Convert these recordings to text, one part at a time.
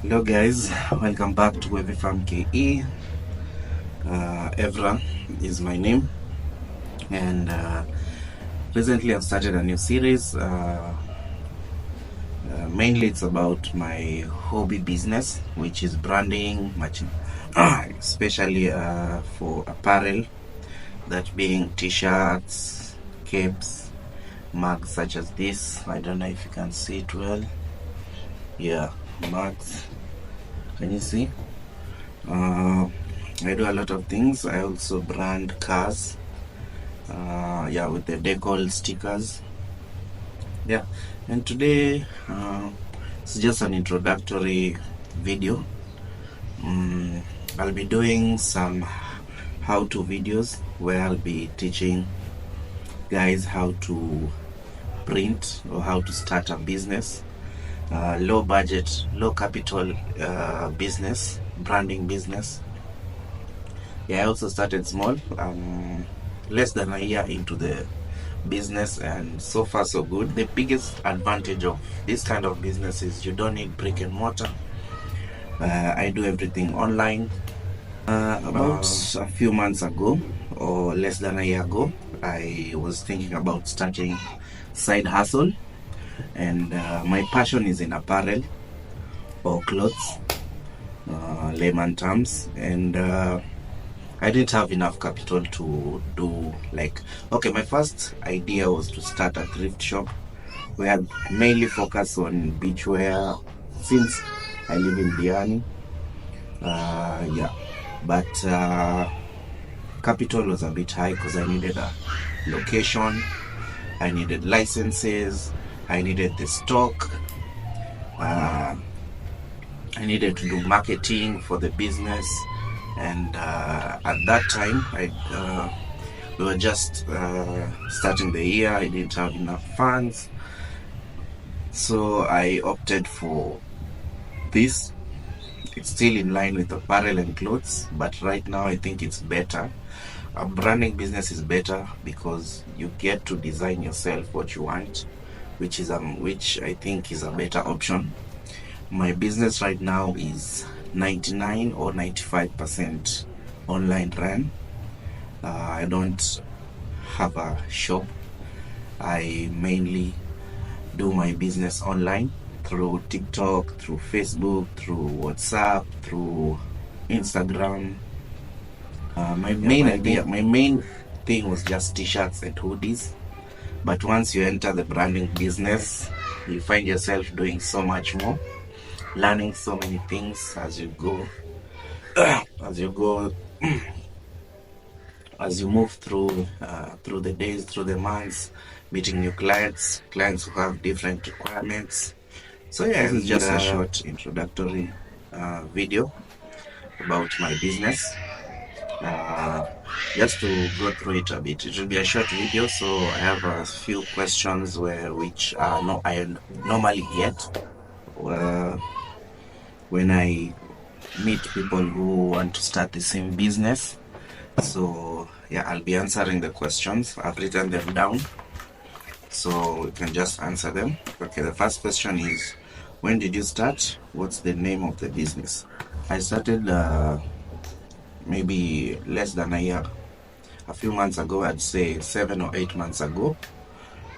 Hello guys, welcome back to Wavy Farm KE. Evra is my name, and recently I've started a new series. Mainly it's about my hobby business, which is branding, especially for apparel, that being t-shirts, capes, mugs such as this. I don't know if you can see it well. Yeah, mugs. Can you see? I do a lot of things. I also brand cars, with the decal stickers. Yeah, and today it's just an introductory video. I'll be doing some how-to videos where I'll be teaching guys how to print or how to start a business, low budget, low capital business, branding business. Yeah, I also started small, less than a year into the business, and so far so good. The biggest advantage of this kind of business is you don't need brick and mortar. I do everything online. About a few months ago, or less than a year ago, I was thinking about starting side hustle, and my passion is in apparel or clothes, layman terms, and I didn't have enough capital to do my first idea was to start a thrift shop where I mainly focus on beachwear since I live in Diani. But capital was a bit high because I needed a location, I needed licenses, I needed the stock, I needed to do marketing for the business, and at that time we were just starting the year. I didn't have enough funds, so I opted for this. It's still in line with apparel and clothes, but right now I think it's better. A branding business is better because you get to design yourself what you want, which I think is a better option. My business right now is 99 or 95% online run. I don't have a shop. I mainly do my business online through TikTok, through Facebook, through WhatsApp, through Instagram. My main thing was just t-shirts and hoodies, but once you enter the branding business, you find yourself doing so much more, learning so many things as you go as you move through the days, through the months, meeting new clients who have different requirements. So yeah, this is just a short introductory video about my business, just to go through it a bit. It will be a short video, so I have a few questions which I normally get when I meet people who want to start the same business. So yeah, I'll be answering the questions. I've written them down so we can just answer them. Okay, the first question is, when did you start? What's the name of the business? I started maybe less than a year, a few months ago. I'd say 7 or 8 months ago.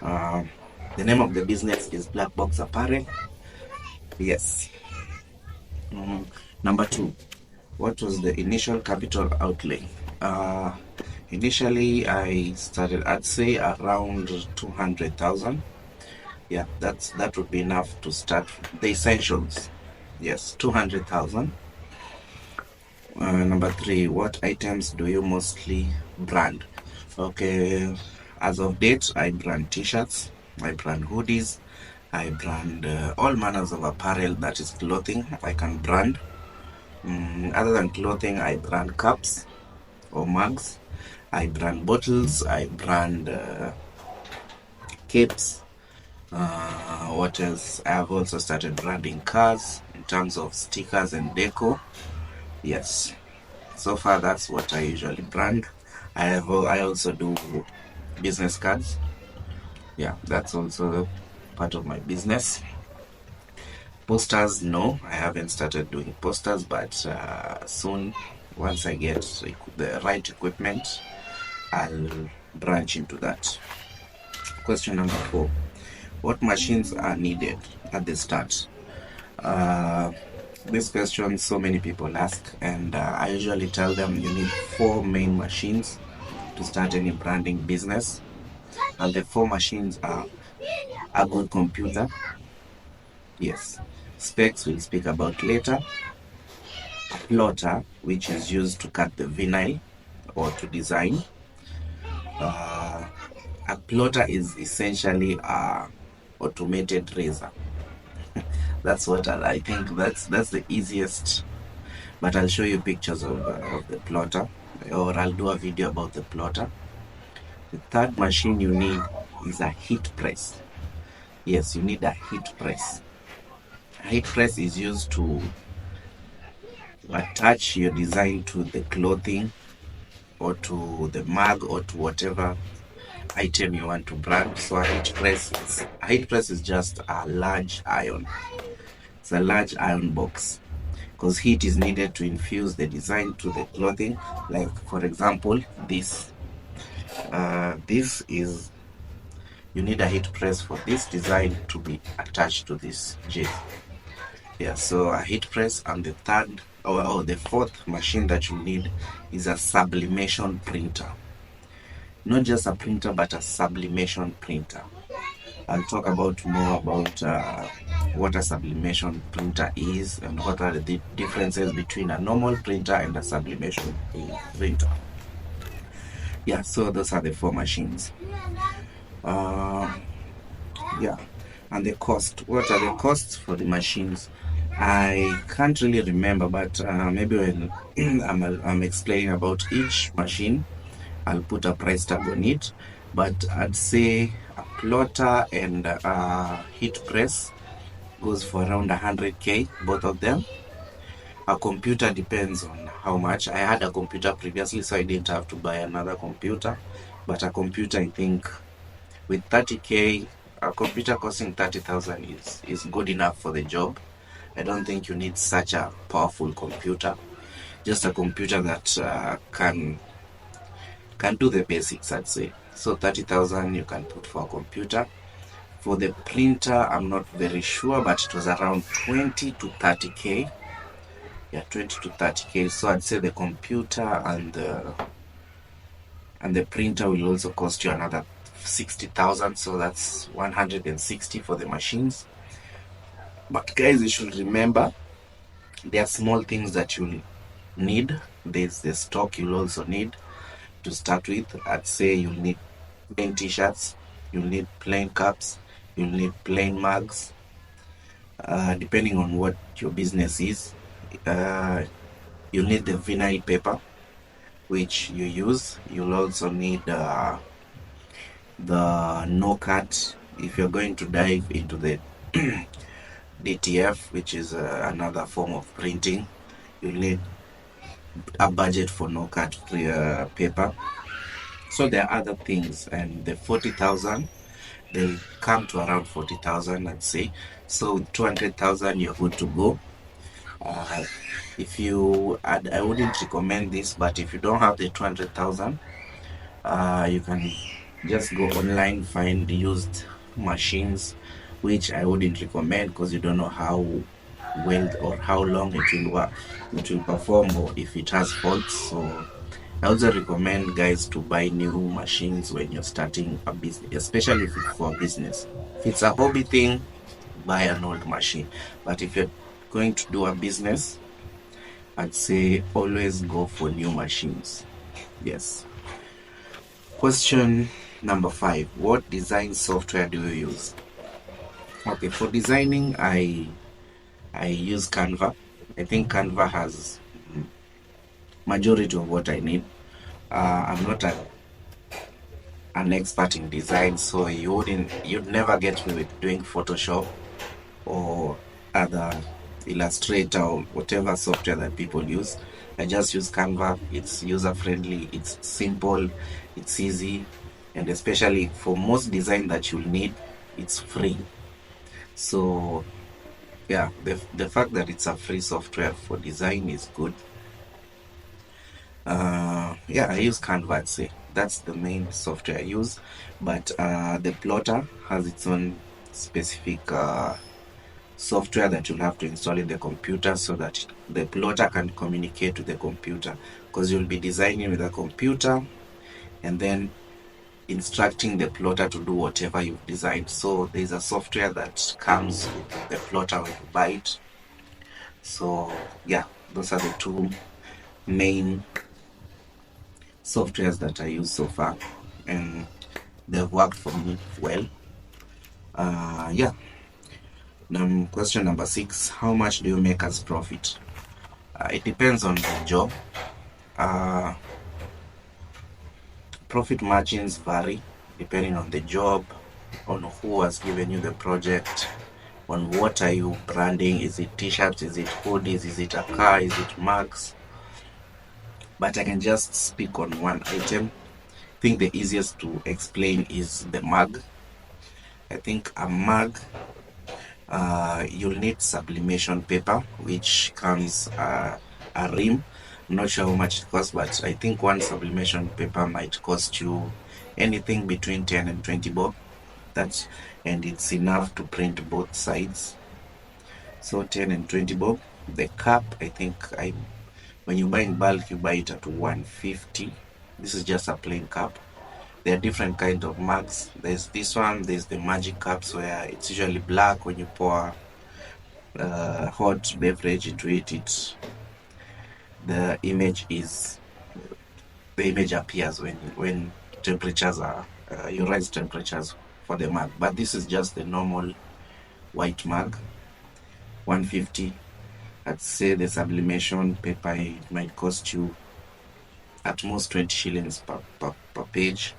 The name of the business is Black Box Apparel. Yes. Number 2, what was the initial capital outlay? Initially I started, I'd say, around 200,000. Yeah, that would be enough to start the essentials. Yes, 200,000. Number 3, what items do you mostly brand? Okay, as of date, I brand t-shirts, I brand hoodies, I brand all manners of apparel that is clothing. I can brand. Other than clothing, I brand cups or mugs, I brand bottles, I brand capes. What else? I have also started branding cars in terms of stickers and deco. Yes, so far that's what I usually brand. I also do business cards. Yeah, that's also part of my business. Posters, no, I haven't started doing posters, but soon, once I get the right equipment, I'll branch into that. Question number 4. What machines are needed at the start? This question so many people ask, and I usually tell them you need 4 main machines to start any branding business. And the 4 machines are a good computer. Yes. Specs we'll speak about later. A plotter, which is used to cut the vinyl or to design. A plotter is essentially a automated razor. That's what I think. That's the easiest. But I'll show you pictures of the plotter, or I'll do a video about the plotter. The third machine you need is a heat press. Yes, you need a heat press. A heat press is used to attach your design to the clothing or to the mug or to whatever item you want to brand. So a heat press is just a large iron. It's a large iron box, because heat is needed to infuse the design to the clothing. Like for example, this is, you need a heat press for this design to be attached to this J. Yeah, so a heat press. And the third or the fourth machine that you need is a sublimation printer. Not just a printer, but a sublimation printer. I'll talk about more about what a sublimation printer is and what are the differences between a normal printer and a sublimation printer. Yeah, so those are the 4 machines. Yeah, and the cost. What are the costs for the machines? I can't really remember, but maybe when I'm explaining about each machine, I'll put a price tag on it. But I'd say a plotter and a heat press goes for around 100k, both of them. A computer depends on how much. I had a computer previously, so I didn't have to buy another computer. But a computer, I think, with 30k, a computer costing 30,000 is good enough for the job. I don't think you need such a powerful computer. Just a computer that can do the basics, I'd say. So 30,000 you can put for a computer. For the printer, I'm not very sure, but it was around 20 to 30k. Yeah, 20 to 30k. So I'd say the computer and the printer will also cost you another 60,000. So that's 160 for the machines. But guys, you should remember, there are small things that you'll need. There's the stock you'll also need to start with. I'd say you'll need plain t-shirts, you'll need plain cups, you'll need plain mugs, depending on what your business is. You'll need the vinyl paper, which you use. You'll also need the no-cut if you're going to dive into the DTF, which is another form of printing. You'll need a budget for no-cut paper. So there are other things, and the 40,000, they'll come to around 40,000, I'd say. So 200,000, you're good to go. If you, I wouldn't recommend this, but if you don't have the 200,000, you can just go online, find used machines, which I wouldn't recommend because you don't know how well or how long it will work, it will perform, or if it has faults. So I also recommend guys to buy new machines when you're starting a business, especially if it's for business. If it's a hobby thing, buy an old machine. But if you're going to do a business, I'd say always go for new machines. Yes. Question number 5. What design software do you use? Okay, for designing, I use Canva. I think Canva has majority of what I need. I'm not an expert in design, so you'd never get me with doing Photoshop or other Illustrator or whatever software that people use. I just use Canva. It's user friendly, it's simple, it's easy, and especially for most design that you'll need, it's free. So yeah, the fact that it's a free software for design is good. Yeah, I use Canva, I'd say. That's the main software I use. But the plotter has its own specific software that you'll have to install in the computer so that the plotter can communicate with the computer, because you'll be designing with a computer and then instructing the plotter to do whatever you've designed. So there's a software that comes with the plotter when you buy it. So yeah, those are the two main softwares that I use so far, and they've worked for me well. Yeah. Now, question number 6: how much do you make as profit? It depends on the job. Uh, Profit margins vary depending on the job, on who has given you the project, on what are you branding. Is it t-shirts? Is it hoodies? Is it a car? Is it mugs? But I can just speak on one item. I think the easiest to explain is the mug. I think a mug, you'll need sublimation paper, which comes a rim. I'm not sure how much it costs, but I think one sublimation paper might cost you anything between 10 and 20 bob. And it's enough to print both sides. So 10 and 20 bob. The cap, I think when you buy in bulk, you buy it at 150. This is just a plain cup. There are different kinds of mugs. There's this one, there's the magic cups where it's usually black. When you pour hot beverage into it, the image appears when temperatures are you rise temperatures for the mug. But this is just the normal white mug, 150. I'd say the sublimation paper, it might cost you at most 20 shillings per page.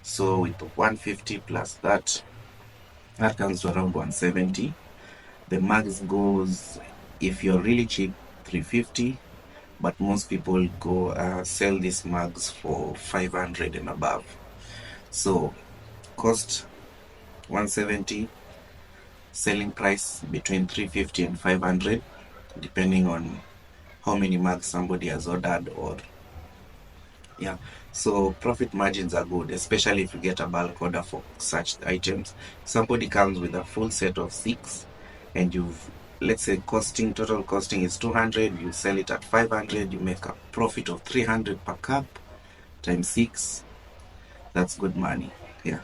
So with 150 plus that comes to around 170. The mugs goes, if you're really cheap, 350, but most people go sell these mugs for 500 and above. So cost 170, selling price between 350 and 500, depending on how many mugs somebody has ordered. Or yeah, so profit margins are good, especially if you get a bulk order for such items. Somebody comes with a full set of 6, and let's say total costing is 200, you sell it at 500, you make a profit of 300 per cup times 6. That's good money. Yeah.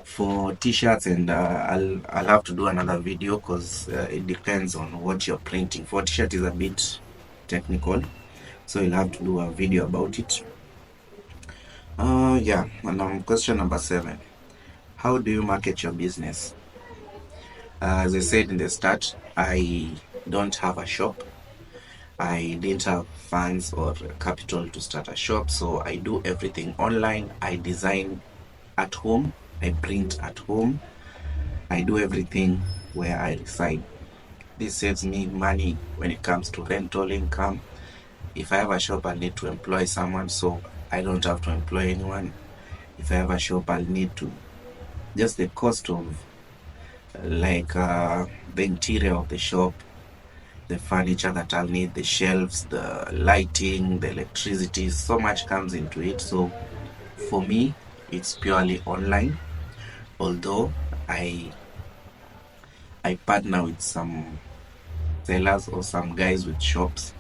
For t-shirts, and I'll have to do another video, because it depends on what you're printing. For t-shirt is a bit technical, so you'll have to do a video about it. Yeah. And question number 7: how do you market your business? As I said in the start, I don't have a shop. I didn't have funds or capital to start a shop, so I do everything online. I design at home, I print at home, I do everything where I reside. This saves me money when it comes to rental income. If I have a shop, I'll need to employ someone, so I don't have to employ anyone. If I have a shop, I'll need to, just the cost of the interior of the shop, the furniture that I'll need, the shelves, the lighting, the electricity, so much comes into it. So for me, it's purely online, although I partner with some sellers or some guys with shops,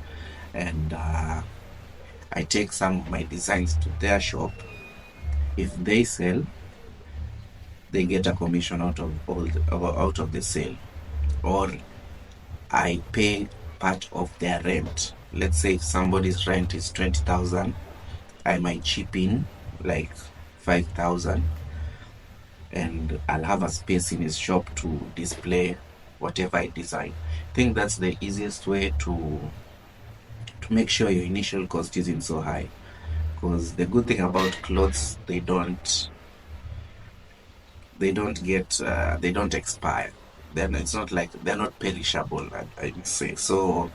and I take some of my designs to their shop. If they sell, they get a commission out of the sale, or I pay part of their rent. Let's say if somebody's rent is 20,000, I might chip in like 5,000, and I'll have a space in his shop to display whatever I design. I think that's the easiest way to make sure your initial cost isn't so high, because the good thing about clothes, they don't expire. Then it's not like they're not perishable, I would say. So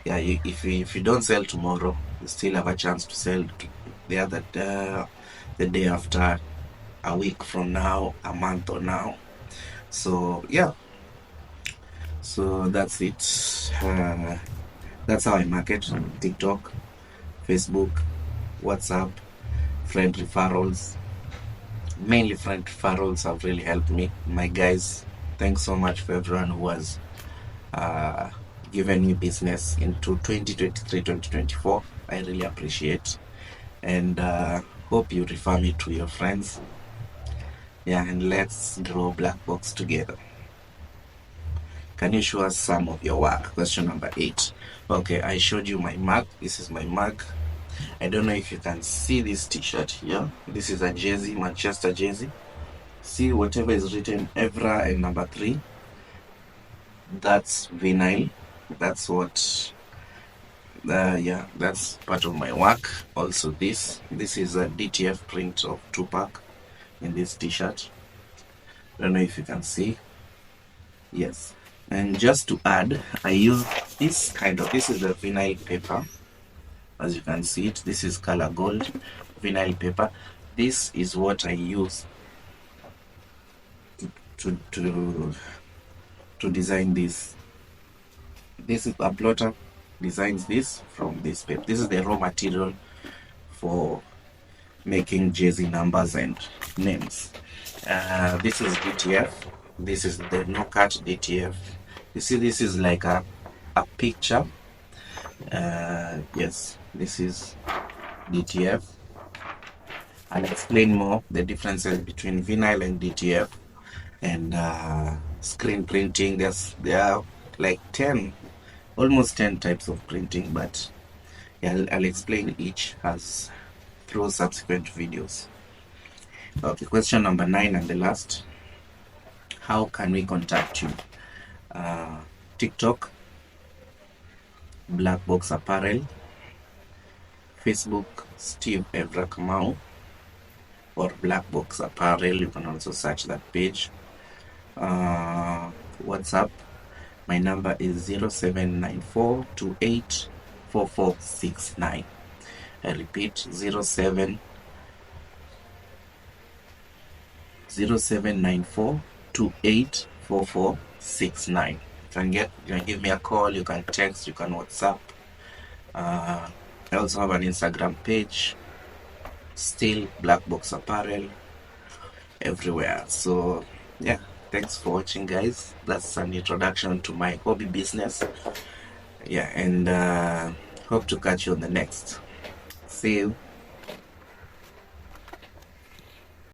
yeah, if you don't sell tomorrow, you still have a chance to sell the day after, a week from now, a month or now. So yeah, So that's it. That's how I market on TikTok, Facebook, WhatsApp, friend referrals. Mainly friend referrals have really helped me. My guys, thanks so much for everyone who has uh, given me business into 2023, 2024. I really appreciate, and hope you refer me to your friends. Yeah, and let's grow Black Box together. Can you show us some of your work? Question number 8. Okay, I showed you my mug. This is my mug. I don't know if you can see this t-shirt here. This is a jersey, Manchester jersey. See whatever is written Evra and number 3. That's vinyl. That's what yeah, that's part of my work. Also this is a DTF print of Tupac in this t-shirt. Don't know if you can see. Yes. And just to add, I use this is the vinyl paper. As you can see it, this is color gold vinyl paper. This is what I use to design this. This is a plotter designs this from this paper. This is the raw material for making jersey numbers and names. This is DTF. This is the no cut DTF. You see, this is like a picture. Yes, this is DTF. I'll explain more the differences between vinyl and DTF and screen printing. There are like 10, almost 10 types of printing, but yeah, I'll explain each as through subsequent videos. Okay, question number 9 and the last. How can we contact you? TikTok, Black Box Apparel, Facebook, Steve Evra Kamau, or Black Box Apparel. You can also search that page. WhatsApp, my number is 0794284469. I repeat, 0794284469. You can give me a call, you can text, you can WhatsApp. I also have an Instagram page, still Black Box Apparel, everywhere. So yeah, thanks for watching, guys. That's an introduction to my hobby business. Yeah, and hope to catch you on the next. See you.